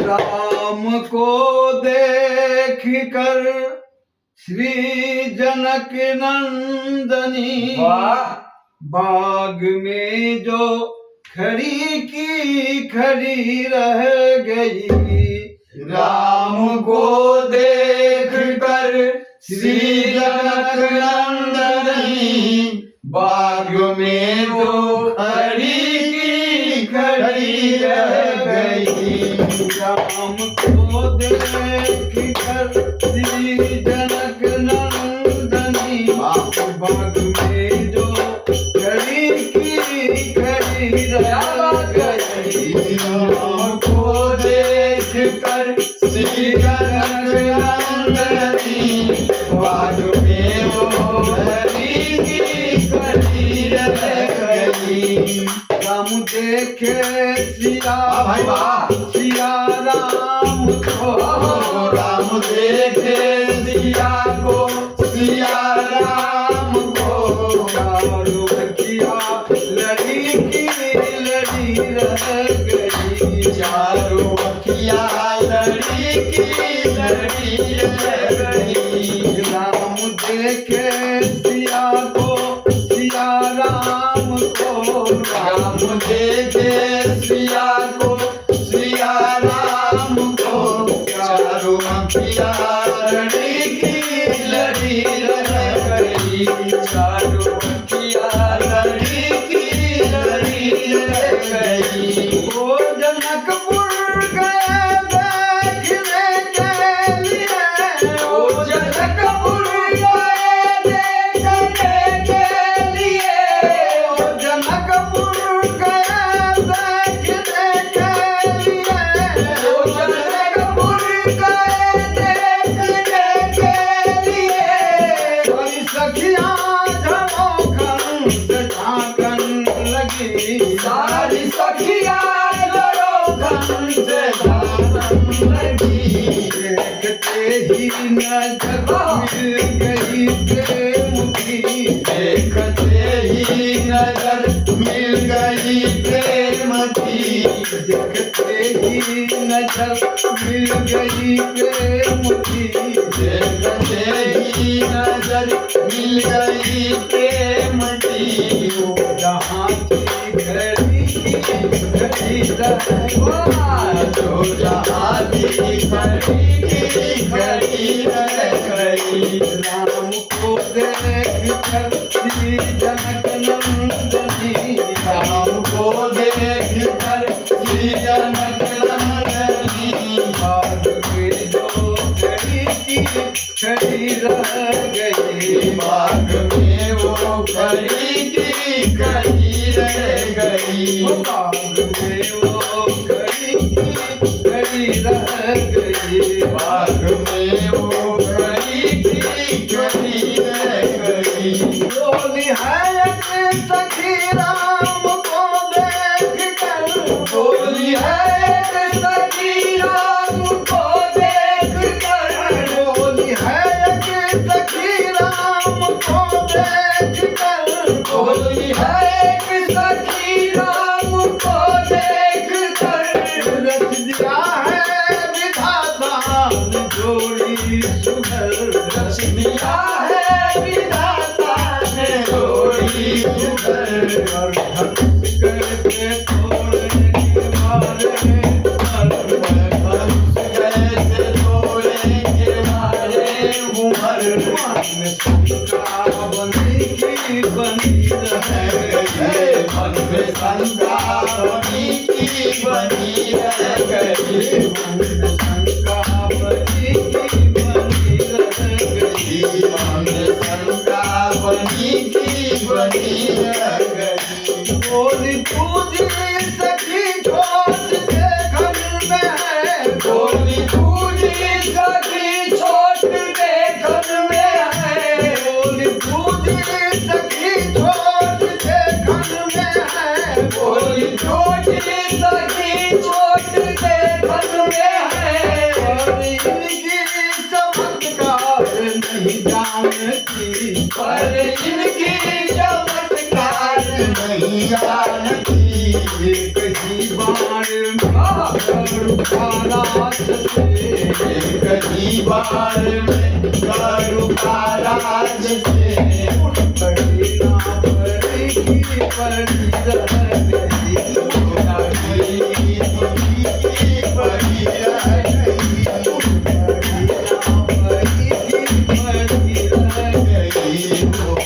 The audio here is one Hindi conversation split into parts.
राम को देख कर श्री जनक नंदनी बाग में जो खड़ी की खड़ी रह गई। राम को देख कर श्री जनक नंदनी बाग में जो खड़ी की खड़ी रह गई। राम को देख कर श्री जनक नंदनी बाग में जो खड़ी की खड़ी रह गई। राम को देख कर श्री जनक नंदनी बाग में वो खड़ी की खड़ी रह गई। राम देखे सिया भाई वाह सिया राम को राम देखे सिया को सिया राम को चारों बखिया लड़ी की लड़ी रह गई। चारों अखिया लड़ी की लड़ी रह गई। राम देखे सिया को सिया राम को राम देखे सिया को सिया राम को चारों अखिया लड़ी की लड़ी रह गई। चारों अखिया लड़ी की लड़ी रह गई। वो जनकपुर गए देखने के लिए। वो जनकपुर गए देखने के लिए। वो जनकपुर गए देखने के लिए। वो जनकपुर गए देखने के लिए। बड़ी सखियां झरोखन से झांकन लगी। सारी सखिया झरोखन से झांकन लगी। देखते ही नजर मिल गई प्रेम की। देखते ही नजर मिल गई प्रेम की। देखते ही नजर मिल गई प्रेम की। देखते ही नजर मिल गई प्रेम की। वो जहाँ की घड़ी रह जो जहाँ की खड़ी की खड़ी रह गई। राम को देख कर श्री जनक नंदनी राम को देख कर श्री जनक नंदनी बाग में जो खड़ी की खड़ी रह गई। बाग में वो खड़ी की खड़ी रह गई। बाग में वो खड़ी की खड़ी रह गई। बाग में वो खड़ी की खड़ी रह गई। बोली है एक सखी राम को देख कर। बोली है एक सखी राम को देख कर। बोली है एक सखी राम को देख कर। बोली है एक सखी राम को देख कर। रच दिया है विधाता ने जोड़ी सुधर। रच दिया है विधाता ने जोड़ी सुधर। और हंस करके थोड़े के मारे कैसे थोड़े के मारे उमर मन शंका बनी की बनी रह गई। मन में शंका बनी की बनी रह गई। शंका बनी की बनी रह गई। मन में शंका बनी की बनी रह गई। बोली पूजी सखी छोट के घर में है। बोली पूजी सखी छोट देखन में है। बोली पूजी सखी छोट के घर में है। बोली छोटी सखी छोट देखन में है। और इनकी चमत्कार नहीं जानती। पर इनकी चमत्कार नहीं जानती। एक ही बार राज से कहीं बार में करू राज से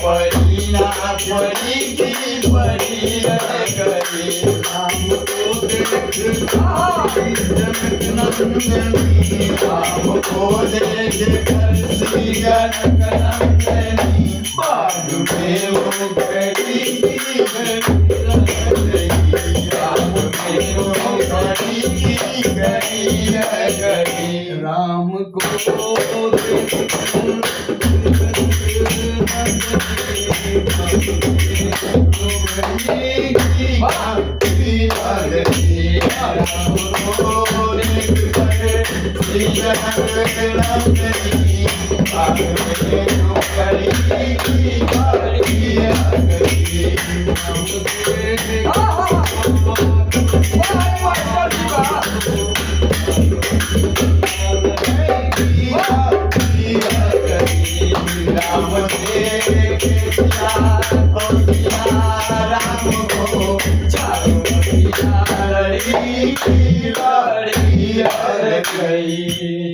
पड़ी ना पड़ी पड़ी रह गई राम को देख राम को गई